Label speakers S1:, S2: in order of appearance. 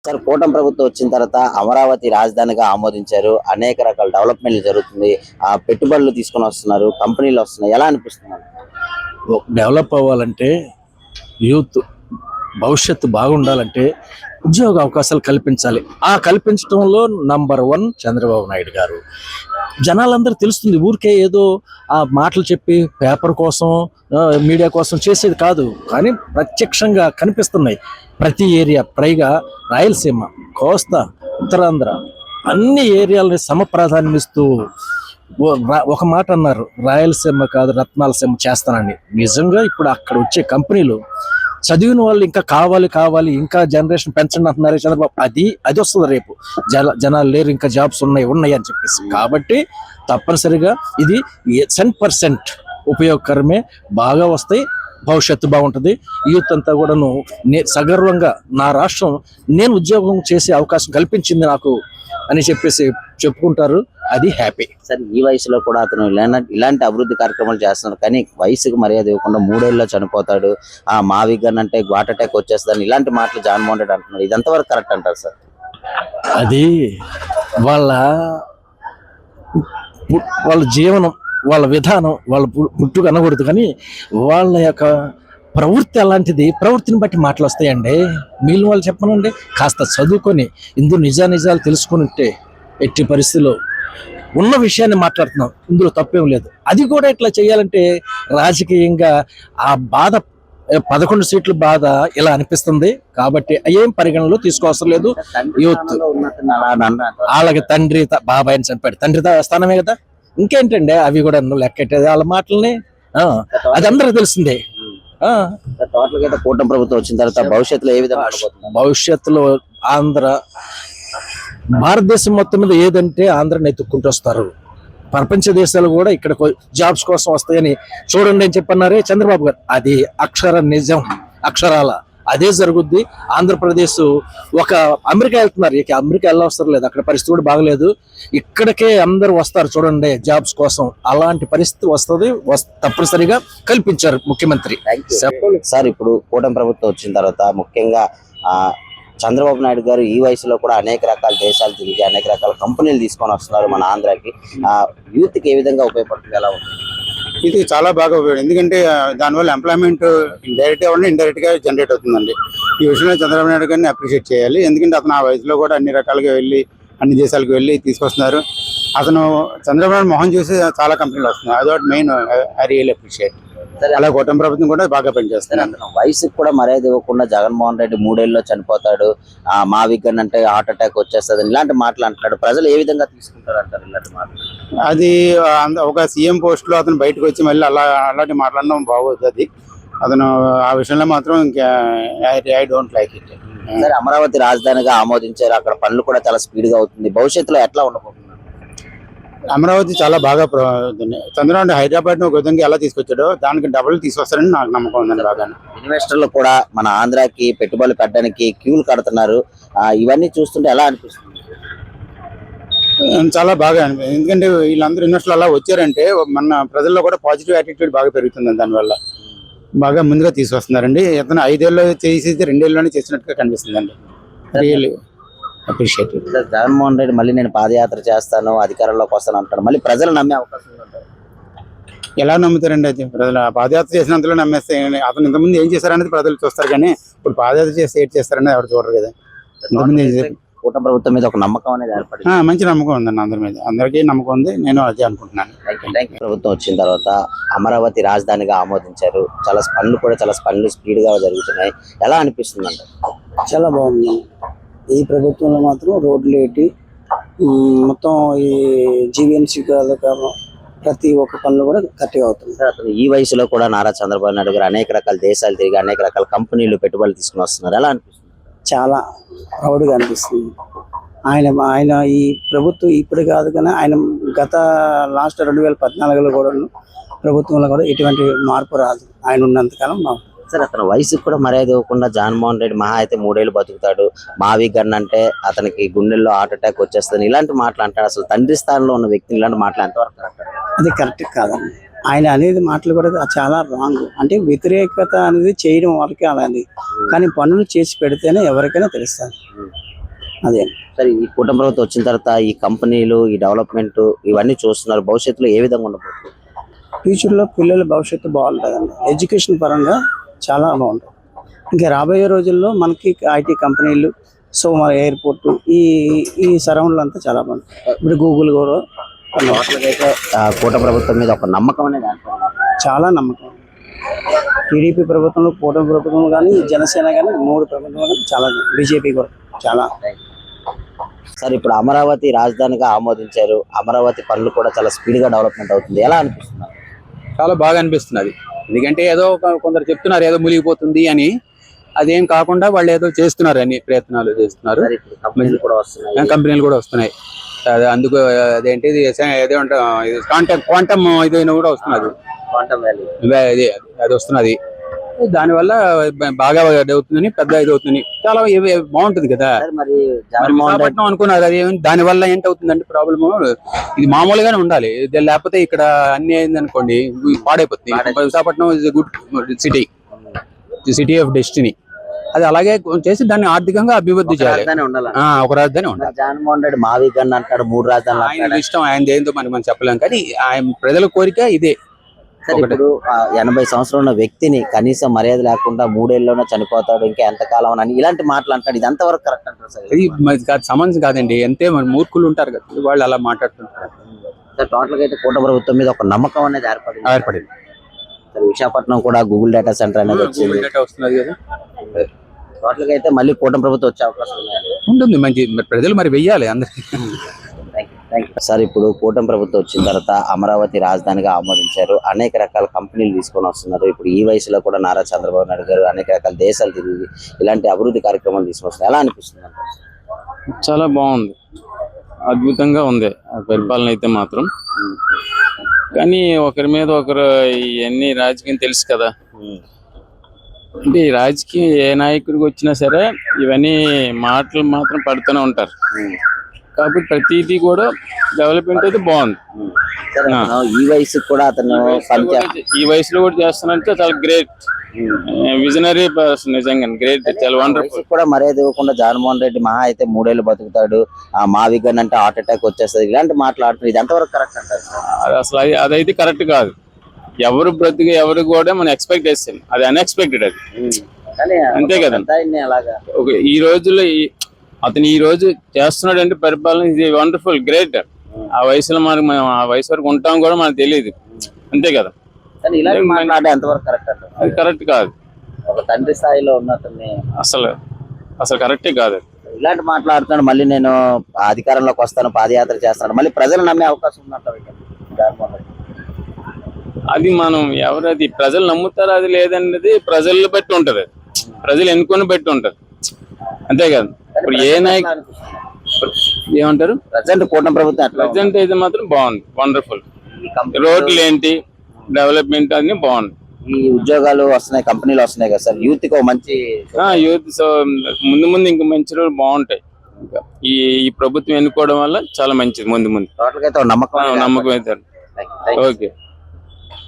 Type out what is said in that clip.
S1: Sir కూటమి ప్రభుత్వం వచ్చిన తర్వాత అమరావతి రాజధానిగా ఆమోదించారు. అనేక రకాల డెవలప్మెంట్లు జరుగుతుంది. పెట్టుబడులు తీసుకొని వస్తున్నారు, కంపెనీలు వస్తున్నాయి. ఎలా అనిపిస్తున్నారు?
S2: డెవలప్ అవ్వాలంటే యూత్ భవిష్యత్తు బాగుండాలంటే ఉద్యోగ అవకాశాలు కల్పించాలి. ఆ కల్పించడంలో నంబర్ 1 చంద్రబాబు నాయుడు గారు. జనాలందరూ తెలుస్తుంది, ఊరికే ఏదో ఆ మాటలు చెప్పి పేపర్ కోసం మీడియా కోసం చేసేది కాదు, కానీ ప్రత్యక్షంగా కనిపిస్తున్నాయి ప్రతి ఏరియా. పైగా రాయలసీమ, కోస్తా, ఉత్తరాంధ్ర అన్ని ఏరియాలని సమప్రాధాన్యం ఇస్తూ ఒక మాట అన్నారు, రాయలసీమ కాదు రత్నాలసీమ చేస్తానని. నిజంగా ఇప్పుడు అక్కడ వచ్చే కంపెనీలు చదివిన వాళ్ళు ఇంకా కావాలి ఇంకా జనరేషన్ పెంచండి అంటున్నారు చంద్రబాబు. అది వస్తుంది రేపు. జనాలు లేరు, ఇంకా జాబ్స్ ఉన్నాయి అని చెప్పేసి. కాబట్టి తప్పనిసరిగా ఇది 100% ఉపయోగకరమే. బాగా వస్తాయి, భవిష్యత్తు బాగుంటుంది. యూత్ అంతా కూడాను సగర్వంగా నా రాష్ట్రం నేను ఉద్యోగం చేసే అవకాశం కల్పించింది నాకు అని చెప్పేసి చెప్పుకుంటారు. అది హ్యాపీ.
S1: సార్ ఈ వయసులో కూడా అతను ఇలాంటి అభివృద్ధి కార్యక్రమాలు చేస్తున్నారు, కానీ వయసుకు మర్యాద ఇవ్వకుండా 3 ఏళ్ళలో చనిపోతాడు, మావిగన్ అంటే హార్ట్ అటాక్ వచ్చేస్తాను, ఇలాంటి మాటలు జగన్మోహన్ రెడ్డి అంటున్నారు. ఇది ఎంతవరకు కరెక్ట్ అంటారు సార్?
S2: అది వాళ్ళ జీవనం, వాళ్ళ విధానం, వాళ్ళ పుట్టుకు అనకూడదు, కానీ వాళ్ళ యొక్క ప్రవృత్తి అలాంటిది. ప్రవృత్తిని బట్టి మాటలు వస్తాయండి. మిగిలిన వాళ్ళు చెప్పనండి, కాస్త చదువుకొని నిజాలు తెలుసుకుని ఉంటే ఎట్టి పరిస్థితుల్లో ఉన్న విషయాన్ని మాట్లాడుతున్నాం, ఇందులో తప్పేం లేదు. అది కూడా ఇట్లా చేయాలంటే రాజకీయంగా ఆ బాధ 11 సీట్ల బాధ ఇలా అనిపిస్తుంది. కాబట్టి ఏం పరిగణలో తీసుకోవసరం లేదు. యూత్ వాళ్ళకి తండ్రి బాబాయిని చంపాడు, తండ్రి స్థానమే కదా, ఇంకేంటండి అవి కూడా లెక్కెట్టేది వాళ్ళ మాటల్ని. అది అందరికి తెలిసిందే.
S1: టోటల్ గా కూటమి ప్రభుత్వం వచ్చిన తర్వాత భవిష్యత్తులో ఏ విధంగా
S2: భవిష్యత్తులో భారతదేశం మొత్తం మీద ఏదంటే ఆంధ్రని ఎత్తుక్కుంటూ వస్తారు. ప్రపంచ దేశాలు కూడా ఇక్కడ జాబ్స్ కోసం వస్తాయని చూడండి అని చెప్పన్నారే చంద్రబాబు గారు. అది నిజం, అక్షరాల అదే జరుగుద్ది. ఆంధ్రప్రదేశ్ ఒక అమెరికా వెళ్తున్నారు, ఇక అమెరికా వెళ్ళవసరం లేదు, అక్కడ పరిస్థితి కూడా బాగలేదు. ఇక్కడికే అందరూ వస్తారు చూడండి జాబ్స్ కోసం. అలాంటి పరిస్థితి వస్తుంది, తప్పనిసరిగా కల్పించారు ముఖ్యమంత్రి.
S1: సార్ ఇప్పుడు కూటమి ప్రభుత్వం వచ్చిన తర్వాత ముఖ్యంగా చంద్రబాబు నాయుడు గారు ఈ వయసులో కూడా అనేక రకాల దేశాలు తిరిగి అనేక రకాల కంపెనీలు తీసుకొని వస్తున్నారు మన ఆంధ్రాకి. యూత్ కి ఏ విధంగా ఉపయోగపడుతుంది, ఎలా ఉంటుంది?
S3: ఇది చాలా బాగా ఉపయోగం. ఎందుకంటే దానివల్ల ఎంప్లాయ్మెంట్ డైరెక్ట్ గా ఇండైరెక్ట్ గా జనరేట్ అవుతుందండి. ఈ విషయంలో చంద్రబాబు నాయుడు గారిని అప్రిషియేట్ చేయాలి. ఎందుకంటే అతను ఆ వయసులో కూడా అన్ని రకాలుగా వెళ్ళి అన్ని దేశాలకు వెళ్ళి తీసుకొస్తున్నారు. అతను చంద్రబాబు నాయుడు మొహం చూసి చాలా కంపెనీలు వస్తున్నాయి. అదొకటి మెయిన్. I really appreciate. అలా కూటమి ప్రభుత్వం కూడా బాగా పనిచేస్తుంది.
S1: వయసుకు కూడా మర్యాద ఇవ్వకుండా జగన్మోహన్ రెడ్డి 3 ఏళ్ళలో చనిపోతాడు, మావిగన్ అంటే హార్ట్ అటాక్ వచ్చేస్తుంది, ఇలాంటి మాటలు అంటున్నాడు. ప్రజలు ఏ విధంగా తీసుకుంటారు అంటారు ఇలాంటి మాటలు?
S3: అది ఒక సీఎం పోస్ట్ లో అతను బయటకు వచ్చి మళ్ళీ అలాంటి మాట్లాడడం బాగోదు. అది అతను ఆ విషయంలో మాత్రం ఐ డోంట్ లైక్ ఇట్.
S1: సరే, అమరావతి రాజధానిగా ఆమోదించారు, అక్కడ పనులు కూడా చాలా స్పీడ్ గా అవుతుంది. భవిష్యత్తులో ఎట్లా ఉండబోతుంది?
S3: అమరావతి చాలా బాగా చంద్రబాబు హైదరాబాద్ ను ఒక విధంగా ఎలా తీసుకొచ్చాడో దానికి డబుల్ తీసుకొస్తారని నాకు నమ్మకం ఉందండి. బాగా
S1: ఇన్వెస్టర్లు కూడా మన ఆంధ్రాకి పెట్టుబడులు పెట్టడానికి క్యూలు కడుతున్నారు. ఇవన్నీ చూస్తుంటే ఎలా అనిపిస్తుంది?
S3: చాలా బాగా అనిపిస్తుంది. ఎందుకంటే వీళ్ళందరూ ఇన్వెస్టర్లు అలా వచ్చారంటే మన ప్రజల్లో కూడా పాజిటివ్ యాటిట్యూడ్ బాగా పెరుగుతుంది. దానివల్ల బాగా ముందుగా తీసుకొస్తున్నారండి. ఇతను 5 ఏళ్ళు చేసి 2 ఏళ్ళలోనే చేసినట్టుగా కనిపిస్తుందండి. Really appreciate.
S1: జగన్మోహన్ రెడ్డి మళ్ళీ నేను పాదయాత్ర చేస్తాను, అధికారంలోకి వస్తాను అంటాడు. మళ్ళీ ప్రజలు నమ్మే అవకాశం ఉంటారు.
S3: ఎలా నమ్ముతారండి? అయితే ప్రజలు పాదయాత్ర చేసినంతలో నమ్మేస్తే అతను ఇంతకుముందు ఏం చేశారనేది ప్రజలు చూస్తారు, కానీ ఇప్పుడు పాదయాత్ర చేసి ఏం చేస్తారనేది ఎవరు చూడరు కదా.
S1: కూటమి ప్రభుత్వం మీద ఒక నమ్మకం అనేది ఏర్పడింది.
S3: మంచి నమ్మకం ఉందండి అందరి మీద, అందరికీ నమ్మకం ఉంది. నేను అదే అనుకుంటున్నాను.
S1: ప్రభుత్వం వచ్చిన తర్వాత అమరావతి రాజధానిగా ఆమోదించారు. చాలా పనులు స్పీడ్ గా జరుగుతున్నాయి. ఎలా అనిపిస్తుంది అంటే?
S4: చాలా బాగుంది. ఈ ప్రభుత్వంలో మాత్రం రోడ్లు ఏంటి మొత్తం ఈ జీవీఎంసీ ప్రతి ఒక్క పనులు కూడా కరెక్ట్గా అవుతుంది.
S1: అతను ఈ వయసులో కూడా నారా చంద్రబాబు నాయుడు గారు అనేక రకాల దేశాలు తిరిగి అనేక రకాల కంపెనీలు పెట్టుబడులు తీసుకుని వస్తున్నారు. ఎలా అనిపిస్తుంది?
S4: చాలా ప్రౌడ్గా అనిపిస్తుంది. ఆయన ఈ ప్రభుత్వం ఇప్పుడు కాదు, కానీ ఆయన గత లాస్ట్ 2014లో కూడా ప్రభుత్వంలో కూడా ఎటువంటి మార్పు రాదు ఆయన ఉన్నంతకాలం.
S1: సార్, అతను వయసుకు కూడా మర్యాద ఇవ్వకుండా జగన్మోహన్ రెడ్డి మహా అయితే 3 ఏళ్ళు బతుకుతాడు, మావిగన్ అంటే అతనికి గుండెల్లో హార్ట్ అటాక్ వచ్చేస్తుంది, ఇలాంటి మాటలు అంటాడు. అసలు తండ్రి స్థానంలో ఉన్న వ్యక్తిని ఇలాంటి మాటలు ఎంతవరకు కరెక్ట్?
S4: అది కరెక్ట్ కాదండి. ఆయన అనేది మాటలు కూడా చాలా రాంగ్. అంటే వ్యతిరేకత అనేది చేయడం వరకే అలాంటి, కానీ పనులు చేసి పెడితేనే ఎవరికైనా తెలుస్తుంది. అదే
S1: సరే, ఈ కూటమి ప్రభుత్వం వచ్చిన తర్వాత ఈ కంపెనీలు, ఈ డెవలప్మెంట్ ఇవన్నీ చూస్తున్నారు. భవిష్యత్తులో ఏ విధంగా ఉండబోతుంది?
S4: ఫ్యూచర్లో పిల్లల భవిష్యత్తు బాగుంటుందండి. ఎడ్యుకేషన్ పరంగా చాలా బాగుంటుంది. ఇంకా రాబోయే రోజుల్లో మనకి ఐటీ కంపెనీలు, సో మన ఎయిర్పోర్ట్, ఈ సరౌండ్లు అంతా చాలా బాగుంటుంది. ఇప్పుడు గూగుల్ కూడా
S1: అయితే కూటమి ప్రభుత్వం మీద ఒక నమ్మకం అనేది ఏర్పడింది.
S4: చాలా నమ్మకం. టీడీపీ ప్రభుత్వంలో, కూటమి ప్రభుత్వం కానీ, జనసేన కానీ, 3 ప్రభుత్వం కానీ చాలా, బీజేపీ కూడా చాలా.
S1: సార్, ఇప్పుడు అమరావతి రాజధానిగా ఆమోదించారు. అమరావతి పనులు కూడా చాలా స్పీడ్ గా డెవలప్మెంట్ అవుతుంది. ఎలా అనిపిస్తుంది?
S5: చాలా బాగా అనిపిస్తున్నది. ఎందుకంటే ఏదో కొందరు చెప్తున్నారు ఏదో మునిగిపోతుంది అని, అదేం కాకుండా వాళ్ళు ఏదో చేస్తున్నారు, అన్ని ప్రయత్నాలు చేస్తున్నారు.
S1: సార్, ఇప్పుడు కంపెనీలు కూడా వస్తున్నాయి.
S5: కంపెనీలు కూడా వస్తున్నాయి. అందుకు అదేంటి క్వాంటమ్ ఇదైనా కూడా వస్తున్నది.
S1: క్వాంటమ్ వ్యాలీ
S5: అది వస్తున్నది. దానివల్ల బాగా అవుతుందని, పెద్ద ఇది అవుతుంది, చాలా బాగుంటుంది కదా.
S1: సార్, మరి జగన్మోహన్ రెడ్డి
S5: విశాఖపట్నం అనుకున్నారు అది, దాని వల్ల ఏంటవుతుందంటే ప్రాబ్లమ్, ఇది మామూలుగానే ఉండాలి. ఇది లేకపోతే ఇక్కడ అన్ని అయింది అనుకోండి పాడైపోతుంది. Visakhapatnam is good city, city of destiny. అది అలాగే చేసి దాన్ని ఆర్థికంగా అభివృద్ధి చేయాలి.
S1: రాజధాని ఉండాలి.
S5: ఒక రాజధాని ఉండాలి.
S1: జగన్మోహన్ రెడ్డి మావి గన్ అంటాడు, 3 రాజధానులు
S5: ఆయన
S1: అంటాడు.
S5: ఇష్టం, ఆయన ఏందో మనం చెప్పలేం, కానీ ఆయన ప్రజల కోరిక ఇదే.
S1: సార్, ఇప్పుడు 80 సంవత్సరాలు ఉన్న వ్యక్తిని కనీసం మర్యాద లేకుండా 3 ఏళ్ళలోనే చనిపోతాడు, ఇంకా ఎంతకాలం అని ఇలాంటి మాటలు అంటాడు. ఇది ఎంతవరకు కరెక్ట్ అంటారు సార్?
S5: ఇది సంబంధం కాదండి. ఎంతే మన మూర్ఖులు ఉంటారు కదా, వాళ్ళు అలా మాట్లాడుతుంటారు.
S1: సార్, టోటల్ గా అయితే కూటమి ప్రభుత్వం మీద ఒక నమ్మకం అనేది ఏర్పడింది. సార్, విశాఖపట్నం కూడా గూగుల్ డేటా సెంటర్ అనేది వచ్చింది.
S5: వస్తున్నది కదా,
S1: టోటల్ గా అయితే మళ్ళీ కూటమి ప్రభుత్వం వచ్చే అవకాశం
S5: ఉంటుంది. మంచి ప్రజలు మరి వెయ్యాలి అందరికి.
S1: సార్, ఇప్పుడు కూటమి ప్రభుత్వం వచ్చిన తర్వాత అమరావతి రాజధానిగా ఆమోదించారు. అనేక రకాల కంపెనీలు తీసుకొని వస్తున్నారు. ఇప్పుడు ఈ వయసులో కూడా నారా చంద్రబాబు నాయుడు గారు అనేక రకాల దేశాలు తిరిగి ఇలాంటి అభివృద్ధి కార్యక్రమాలు తీసుకొస్తున్నారు. ఎలా అనిపిస్తుంది అంటారు?
S6: చాలా బాగుంది, అద్భుతంగా ఉంది ఆ పరిపాలన అయితే మాత్రం. కానీ ఒకరి మీద ఒకరు ఇవన్నీ రాజకీయం తెలుసు కదా, అంటే ఈ రాజకీయం ఏ నాయకుడికి వచ్చినా సరే ఇవన్నీ మాటలు మాత్రం పడుతూనే ఉంటారు. కాబట్టి ప్రతిదీ కూడా డెవలప్మెంట్ అయితే బాగుంది.
S1: సార్, ఈ వయసు కూడా అతను
S6: ఈ వయసులో కూడా చేస్తానంటే చాలా గ్రేట్, విజనరీ పర్సన్, నిజంగా గ్రేట్, చాలా వండర్ఫుల్.
S1: కూడా మర్యాద ఇవ్వకుండా జగన్మోహన్ రెడ్డి మహా అయితే 3 ఏళ్ళు బతుకుతాడు, మా విగన్ అంటే హార్ట్ అటాక్ వచ్చేస్తుంది, ఇలాంటి మాట్లాడుతుంది. ఇది ఎంతవరకు కరెక్ట్ అంటారు?
S6: అసలు అదైతే కరెక్ట్ కాదు. ఎవరు బ్రతికి ఎవరు కూడా మనం ఎక్స్పెక్ట్ చేస్తాం, అది అన్ఎక్స్పెక్టెడ్, అది అంతే కదా. ఈ రోజుల్లో అతను ఈ రోజు చేస్తున్నాడు అంటే పరిపాలన, ఇది వండర్ఫుల్, గ్రేట్. ఆ వయసులో మనం ఆ వయసు వరకు ఉంటాం కూడా మనకు తెలియదు, అంతే కదా. అది కరెక్ట్ కాదు.
S1: ఒక తండ్రి స్థాయిలో ఉన్నతన్ని
S6: అసలు కరెక్టే కాదు.
S1: ఇలాంటి మాట్లాడుతున్నాడు. మళ్ళీ నేను అధికారంలోకి వస్తాను, పాదయాత్ర చేస్తాను, మళ్ళీ ప్రజలు నమ్మే అవకాశం ఉన్నట్టు జగన్మోహన్ రెడ్డి.
S6: అది మనం ఎవరది ప్రజలు నమ్ముతారో అది లేదన్నది ప్రజలను బట్టి ఉంటది, ప్రజలు ఎన్నుకొని బట్టి ఉంటది, అంతే కదా. ఇప్పుడు ఏ నాయకుడు ఏమంటారు,
S1: ప్రజెంట్ కూటమి ప్రభుత్వం
S6: ప్రజెంట్ అయితే మాత్రం బాగుంది, వండర్ఫుల్. రోడ్లు ఏంటి, డెవలప్మెంట్ అన్ని బాగుంది.
S1: ఈ ఉద్యోగాలు వస్తున్నాయి, కంపెనీలు వస్తున్నాయి కదా సార్, యూత్ కి మంచి
S6: యూత్. సో ముందు ఇంకా మంచి రోజులు బాగుంటాయి. ఈ ప్రభుత్వం ఎన్నుకోవడం వల్ల చాలా మంచిది. ముందు
S1: టోటల్ గా అయితే నమ్మకం
S6: అయితే ఓకే.